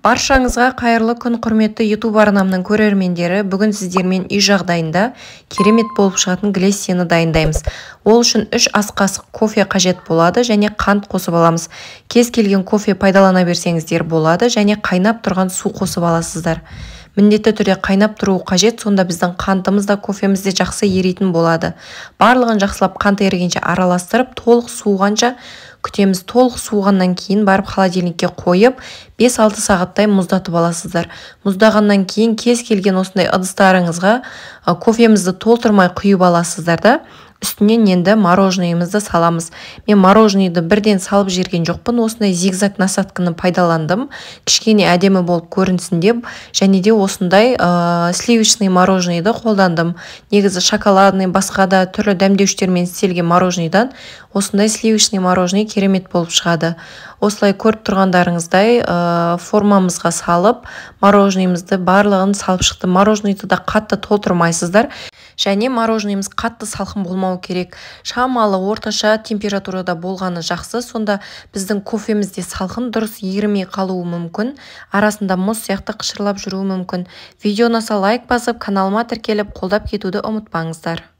Баршаңызға қайырлы күн, құрметті YouTube арнамның көрермендері. Бүгін сіздермен үй жағдайында керемет болып шығатын глиссияны дайындаймыз. Ол үшін 3 ас қасық кофе қажет болады және қант қосып аламыз. Кез келген кофе пайдалана берсеңіздер болады және қайнап тұрған су қосып аласыздар. Міндетті түрде қайнап тұруы қажет, сонда біздің қантымыз да кофеміз де жақсы еритін болады. Барлығын жақсылап қант ерігенше араластырып, толық суығанша күтеміз. Толық суығаннан кейін барып холодильникке қойып 5-6 сағаттай мұздатып аласыздар. Мұздағаннан кейін кез келген осындай ыдыстарыңызға кофемізді толтырмай құйып аласыздар да үстінен енді мороженныйымызды саламыз. Мен мороженныйды бірден салып жерген жоқпын, осындай зигзаг насадканы пайдаландым. Кішкене әдемі болып көрінсін деп, және де осындай сливочный мороженныйды қолдандым. Негізі шоколадный, басқа да түрлі дәмдеуіштермен істелген мороженныйдан осындай сливочный мороженый керемет болып шығады. Осылай көріп тұрғандарыңыздай формамызға салып, мороженныйымызды барлығын салып шықты. Мороженныйды да қатты толтырмайсыздар. Және мороженныйымыз қатты салқын болмау керек. Шамалы орташа температурада болғаны жақсы. Сонда біздің кофеміз де салқын, дұрыс ерімей қалуы мүмкін. Арасында мұз сияқты қышырлап жүруі мүмкін. Видеоны лайк басып, каналыма тіркеліп қолдап кетуді ұмытпаңыздар.